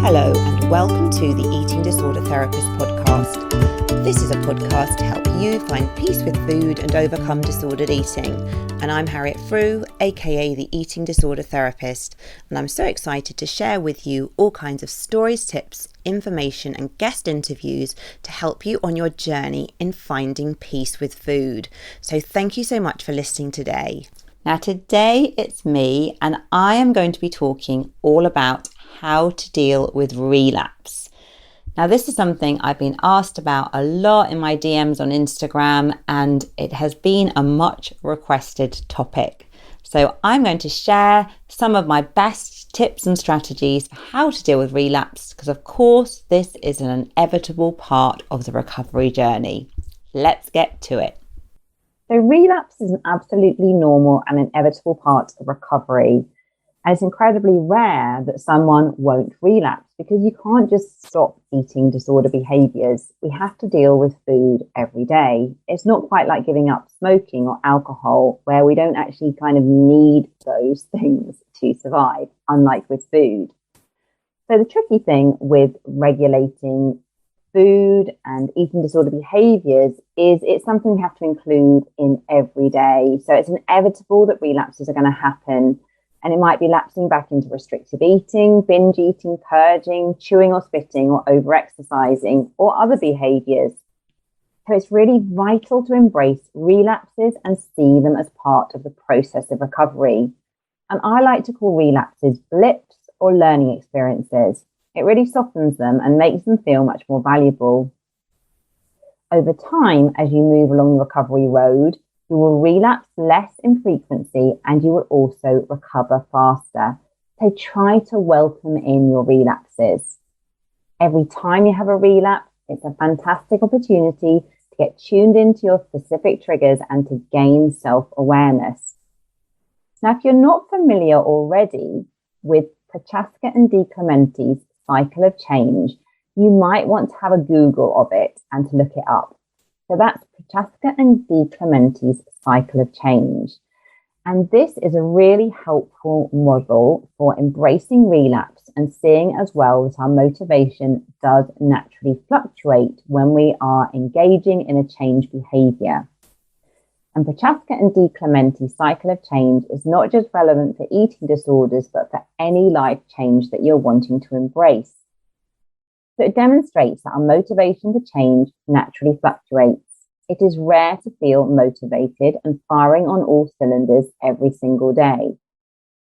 Hello and welcome to the Eating Disorder Therapist podcast. This is a podcast to help you find peace with food and overcome disordered eating. And I'm Harriet Frew, aka the Eating Disorder Therapist, and I'm so excited to share with you all kinds of stories, tips, information and guest interviews to help you on your journey in finding peace with food. So thank you so much for listening today. Now today it's me and I am going to be talking all about how to deal with relapse. Now this is something I've been asked about a lot in my DMs on Instagram and it has been a much requested topic. So I'm going to share some of my best tips and strategies for how to deal with relapse because of course this is an inevitable part of the recovery journey. Let's get to it. So relapse is an absolutely normal and inevitable part of recovery. And it's incredibly rare that someone won't relapse because you can't just stop eating disorder behaviours. We have to deal with food every day. It's not quite like giving up smoking or alcohol where we don't actually kind of need those things to survive, unlike with food. So the tricky thing with regulating food and eating disorder behaviours is it's something we have to include in every day. So it's inevitable that relapses are going to happen. And it might be lapsing back into restrictive eating, binge eating, purging, chewing or spitting, or over-exercising, or other behaviours. So it's really vital to embrace relapses and see them as part of the process of recovery. And I like to call relapses blips or learning experiences. It really softens them and makes them feel much more valuable. Over time, as you move along the recovery road, you will relapse less in frequency and you will also recover faster. So try to welcome in your relapses. Every time you have a relapse, it's a fantastic opportunity to get tuned into your specific triggers and to gain self-awareness. Now, if you're not familiar already with Prochaska and DiClementi's cycle of change, you might want to have a Google of it and to look it up. So that's Prochaska and DiClementi's cycle of change. And this is a really helpful model for embracing relapse and seeing as well that our motivation does naturally fluctuate when we are engaging in a change behaviour. And Prochaska and DiClementi's cycle of change is not just relevant for eating disorders, but for any life change that you're wanting to embrace. So it demonstrates that our motivation to change naturally fluctuates. It is rare to feel motivated and firing on all cylinders every single day.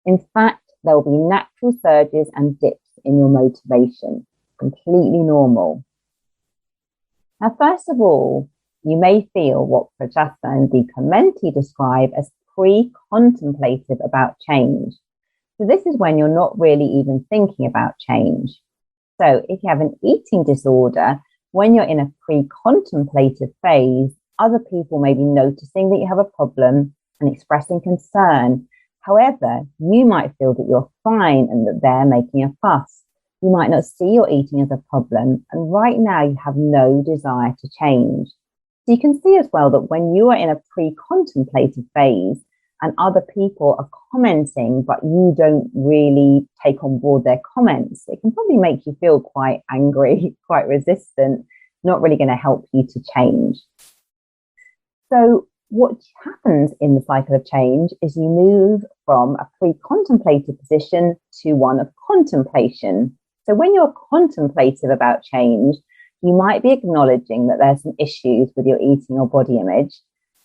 In fact, there will be natural surges and dips in your motivation, completely normal. Now, first of all, you may feel what Prochaska and DiClementi describe as pre-contemplative about change. So this is when you're not really even thinking about change. So if you have an eating disorder, when you're in a pre-contemplative phase, other people may be noticing that you have a problem and expressing concern. However, you might feel that you're fine and that they're making a fuss. You might not see your eating as a problem, and right now you have no desire to change. So you can see as well that when you are in a pre-contemplative phase and other people are commenting, but you don't really take on board their comments, it can probably make you feel quite angry, quite resistant, not really going to help you to change. So what happens in the cycle of change is you move from a pre-contemplative position to one of contemplation. So when you're contemplative about change, you might be acknowledging that there's some issues with your eating or body image.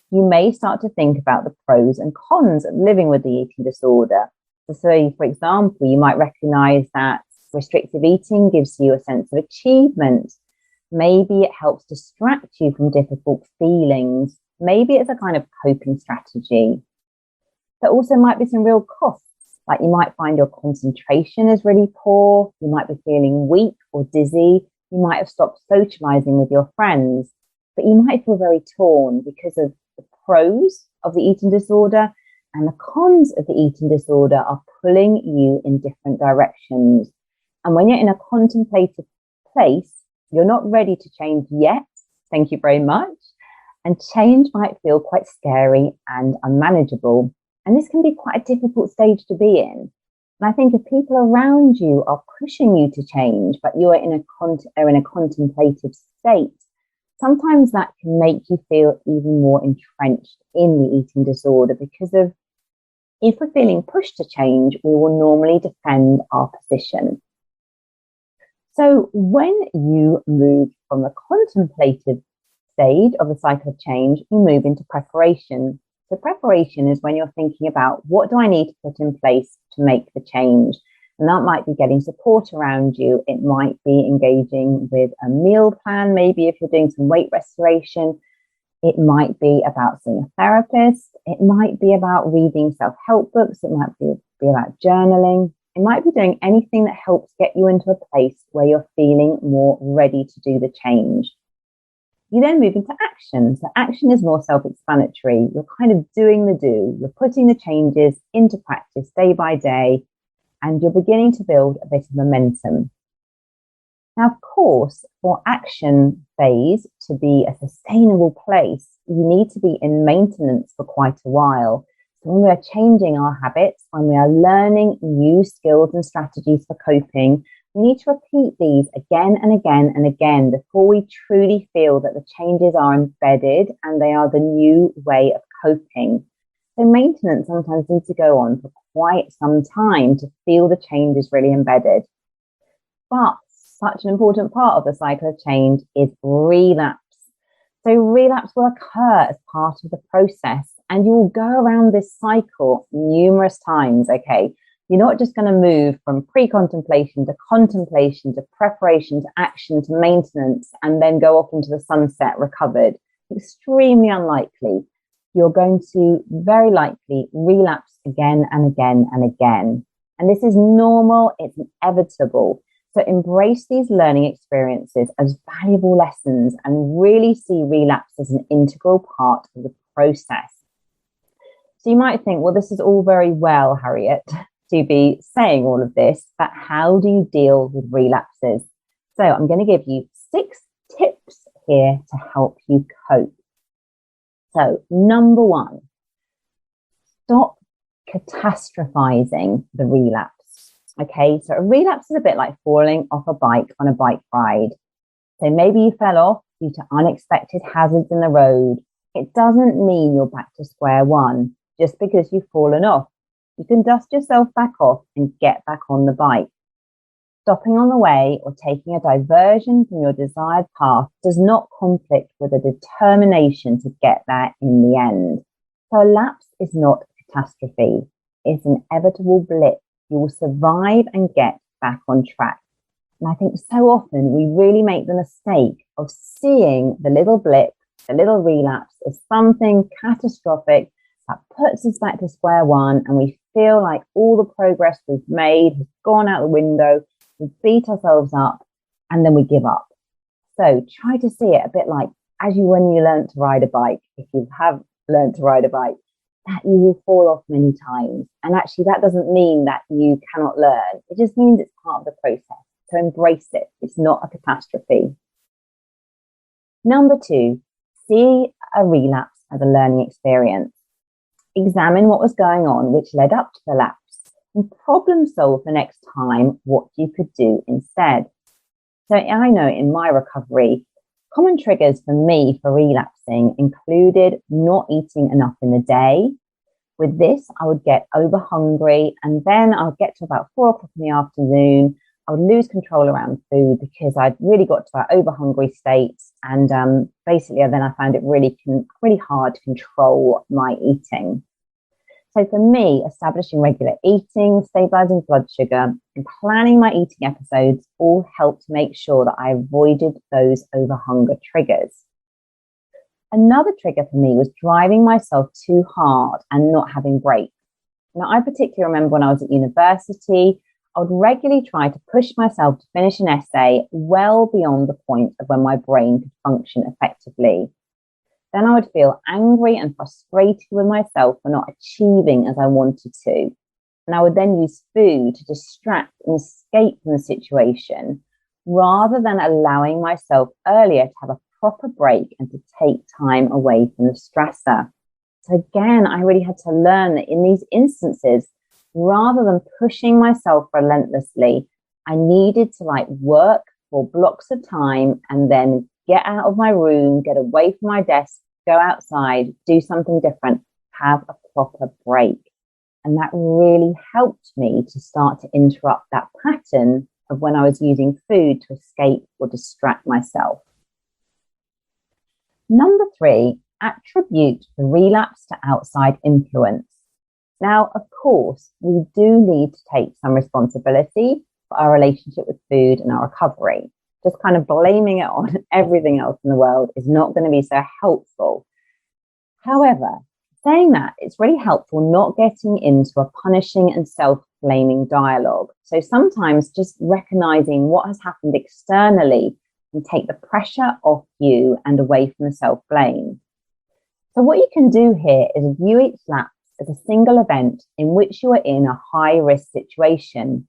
You may start to think about the pros and cons of living with the eating disorder. So, for example, you might recognize that restrictive eating gives you a sense of achievement. Maybe it helps distract you from difficult feelings. Maybe it's a kind of coping strategy. There also might be some real costs, like you might find your concentration is really poor. You might be feeling weak or dizzy. You might have stopped socializing with your friends, but you might feel very torn because of the pros of the eating disorder and the cons of the eating disorder are pulling you in different directions. And when you're in a contemplative place, you're not ready to change yet. Thank you very much. And change might feel quite scary and unmanageable. And this can be quite a difficult stage to be in. And I think if people around you are pushing you to change, but you are in a contemplative state, sometimes that can make you feel even more entrenched in the eating disorder because of if we're feeling pushed to change, we will normally defend our position. So when you move from the contemplative stage of the cycle of change, you move into preparation. So preparation is when you're thinking about what do I need to put in place to make the change? And that might be getting support around you. It might be engaging with a meal plan, maybe if you're doing some weight restoration. It might be about seeing a therapist. It might be about reading self-help books. It might be about journaling. It might be doing anything that helps get you into a place where you're feeling more ready to do the change. You then move into action. So action is more self-explanatory. You're kind of doing the do. You're putting the changes into practice day by day, and you're beginning to build a bit of momentum. Now, of course, for action phase to be a sustainable place, you need to be in maintenance for quite a while. So when we are changing our habits, when we are learning new skills and strategies for coping, we need to repeat these again and again and again before we truly feel that the changes are embedded and they are the new way of coping. So maintenance sometimes needs to go on for quite some time to feel the change is really embedded. But such an important part of the cycle of change is relapse. So relapse will occur as part of the process, and you will go around this cycle numerous times, okay? You're not just going to move from pre-contemplation to contemplation to preparation to action to maintenance and then go off into the sunset recovered. Extremely unlikely. You're going to very likely relapse again and again and again. And this is normal, it's inevitable. So embrace these learning experiences as valuable lessons and really see relapse as an integral part of the process. So you might think, well, this is all very well, Harriet, to be saying all of this, but how do you deal with relapses? So I'm going to give you 6 tips here to help you cope. So number 1, stop catastrophizing the relapse. Okay, so a relapse is a bit like falling off a bike on a bike ride. So maybe you fell off due to unexpected hazards in the road. It doesn't mean you're back to square one just because you've fallen off. You can dust yourself back off and get back on the bike. Stopping on the way or taking a diversion from your desired path does not conflict with a determination to get there in the end. So a lapse is not a catastrophe. It's an inevitable blip. You will survive and get back on track. And I think so often we really make the mistake of seeing the little blip, the little relapse as something catastrophic that puts us back to square one, and we feel like all the progress we've made has gone out the window, we beat ourselves up, and then we give up. So try to see it a bit like when you learn to ride a bike, if you have learned to ride a bike, that you will fall off many times. And actually that doesn't mean that you cannot learn. It just means it's part of the process. So embrace it. It's not a catastrophe. Number 2, see a relapse as a learning experience. Examine what was going on which led up to the lapse and problem solve the next time what you could do instead. So I know in my recovery, common triggers for me for relapsing included not eating enough in the day. With this, I would get over hungry, and then I would get to about 4 o'clock in the afternoon. I would lose control around food because I'd really got to that over hungry state. And basically, then I found it really hard to control my eating. So for me, establishing regular eating, stabilizing blood sugar, and planning my eating episodes all helped make sure that I avoided those over hunger triggers. Another trigger for me was driving myself too hard and not having breaks. Now, I particularly remember when I was at university, I would regularly try to push myself to finish an essay well beyond the point of when my brain could function effectively. Then I would feel angry and frustrated with myself for not achieving as I wanted to. And I would then use food to distract and escape from the situation rather than allowing myself earlier to have a proper break and to take time away from the stressor. So again, I really had to learn that in these instances, rather than pushing myself relentlessly, I needed to work for blocks of time and then get out of my room, get away from my desk, go outside, do something different, have a proper break. And that really helped me to start to interrupt that pattern of when I was using food to escape or distract myself. Number 3, attribute the relapse to outside influence. Now, of course, we do need to take some responsibility for our relationship with food and our recovery. Just kind of blaming it on everything else in the world is not going to be so helpful. However, saying that, it's really helpful not getting into a punishing and self-blaming dialogue. So sometimes just recognizing what has happened externally can take the pressure off you and away from the self-blame. So what you can do here is view each lapse as a single event in which you are in a high-risk situation.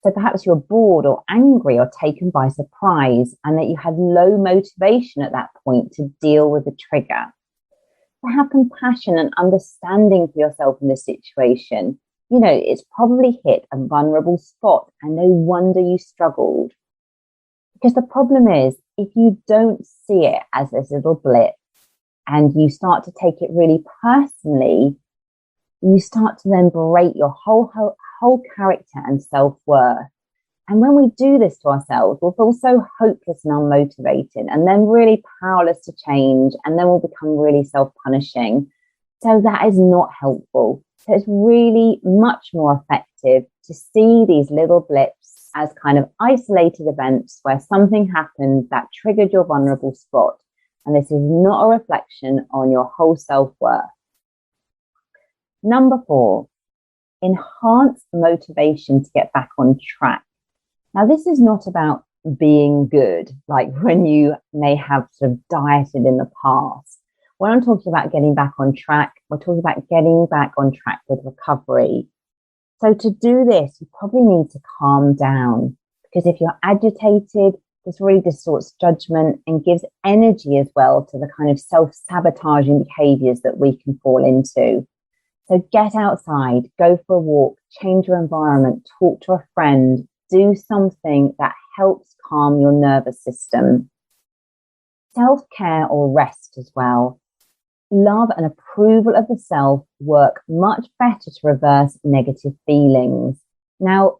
So perhaps you're bored or angry or taken by surprise, and that you had low motivation at that point to deal with the trigger. To have compassion and understanding for yourself in this situation. It's probably hit a vulnerable spot, and no wonder you struggled. Because the problem is, if you don't see it as this little blip and you start to take it really personally, you start to then berate your whole character and self-worth. And when we do this to ourselves, we'll feel so hopeless and unmotivated, and then really powerless to change, and then we'll become really self-punishing. So that is not helpful. So it's really much more effective to see these little blips as kind of isolated events where something happened that triggered your vulnerable spot. And this is not a reflection on your whole self-worth. Number 4, enhance motivation to get back on track. Now, this is not about being good, like when you may have sort of dieted in the past. When I'm talking about getting back on track, we're talking about getting back on track with recovery. So to do this, you probably need to calm down, because if you're agitated, this really distorts judgment and gives energy as well to the kind of self-sabotaging behaviours that we can fall into. So get outside, go for a walk, change your environment, talk to a friend, do something that helps calm your nervous system. Self-care or rest as well. Love and approval of the self work much better to reverse negative feelings. Now,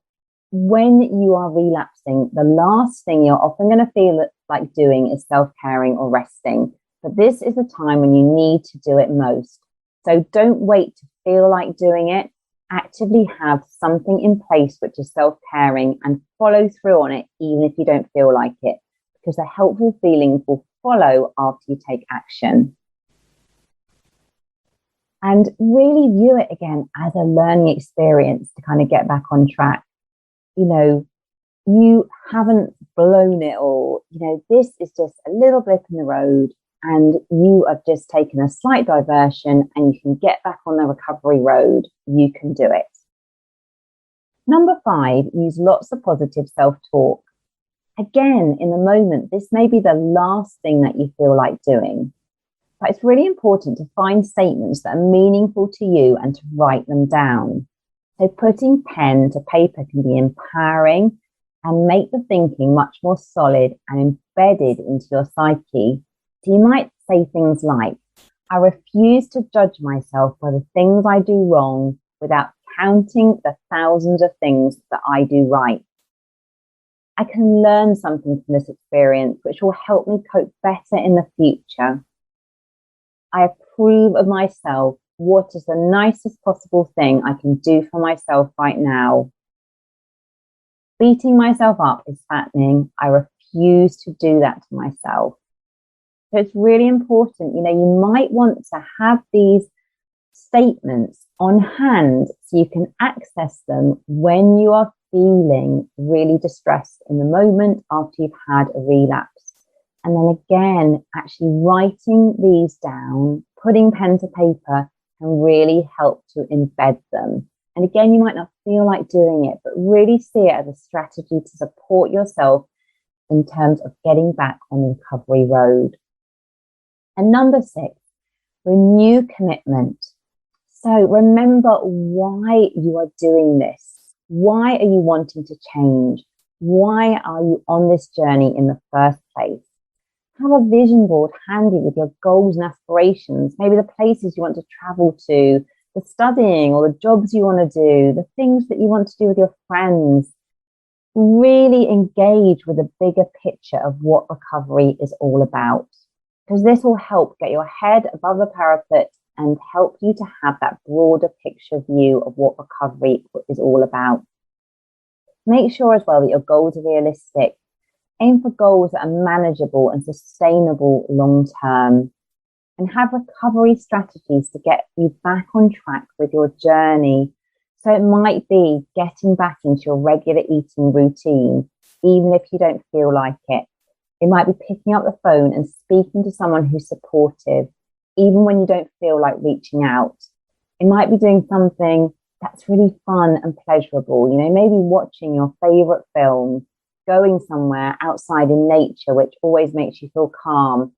when you are relapsing, the last thing you're often going to feel like doing is self-caring or resting. But this is the time when you need to do it most. So don't wait to feel like doing it. Actively have something in place which is self-caring, and follow through on it even if you don't feel like it, because the helpful feelings will follow after you take action. And really view it again as a learning experience to kind of get back on track. You haven't blown it all. This is just a little blip in the road, and you have just taken a slight diversion and you can get back on the recovery road. You can do it. Number 5, use lots of positive self-talk. Again, in the moment, this may be the last thing that you feel like doing, but it's really important to find statements that are meaningful to you and to write them down. So putting pen to paper can be empowering and make the thinking much more solid and embedded into your psyche. So you might say things like, I refuse to judge myself by the things I do wrong without counting the thousands of things that I do right. I can learn something from this experience which will help me cope better in the future. I approve of myself. What is the nicest possible thing I can do for myself right now? Beating myself up is fattening. I refuse to do that to myself. So it's really important, you might want to have these statements on hand so you can access them when you are feeling really distressed in the moment after you've had a relapse. And then again, actually writing these down, putting pen to paper can really help to embed them. And again, you might not feel like doing it, but really see it as a strategy to support yourself in terms of getting back on the recovery road. And number 6, renew commitment. So remember why you are doing this. Why are you wanting to change? Why are you on this journey in the first place? Have a vision board handy with your goals and aspirations, maybe the places you want to travel to, the studying or the jobs you want to do, the things that you want to do with your friends. Really engage with a bigger picture of what recovery is all about, because this will help get your head above the parapet and help you to have that broader picture view of what recovery is all about. Make sure as well that your goals are realistic. Aim for goals that are manageable and sustainable long term, and have recovery strategies to get you back on track with your journey. So it might be getting back into your regular eating routine, even if you don't feel like it. It might be picking up the phone and speaking to someone who's supportive, even when you don't feel like reaching out. It might be doing something that's really fun and pleasurable, maybe watching your favorite film, going somewhere outside in nature, which always makes you feel calm.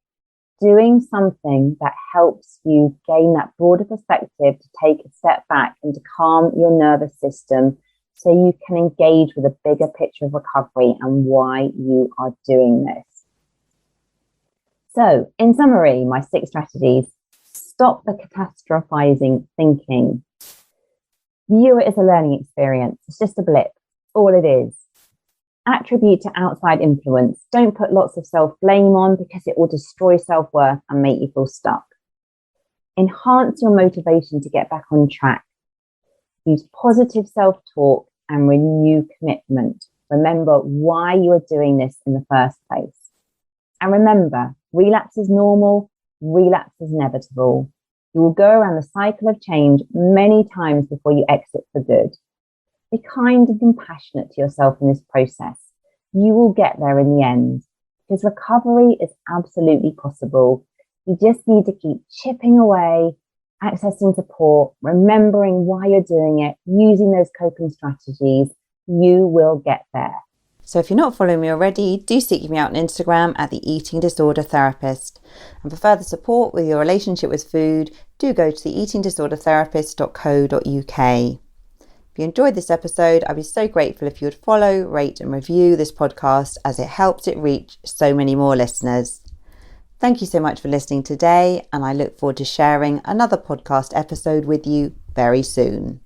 Doing something that helps you gain that broader perspective to take a step back and to calm your nervous system so you can engage with a bigger picture of recovery and why you are doing this. So, in summary, my 6 strategies: stop the catastrophizing thinking. View it as a learning experience. It's just a blip, all it is. Attribute to outside influence. Don't put lots of self-blame on, because it will destroy self-worth and make you feel stuck. Enhance your motivation to get back on track. Use positive self-talk and renew commitment. Remember why you are doing this in the first place. And remember, relapse is normal, relapse is inevitable. You will go around the cycle of change many times before you exit for good. Be kind and compassionate to yourself in this process. You will get there in the end, because recovery is absolutely possible. You just need to keep chipping away, accessing support, remembering why you're doing it, using those coping strategies. You will get there. So if you're not following me already, do seek me out on Instagram at the Eating Disorder Therapist. And for further support with your relationship with food, do go to the eatingdisordertherapist.co.uk. If you enjoyed this episode, I'd be so grateful if you would follow, rate and review this podcast, as it helps it reach so many more listeners. Thank you so much for listening today, and I look forward to sharing another podcast episode with you very soon.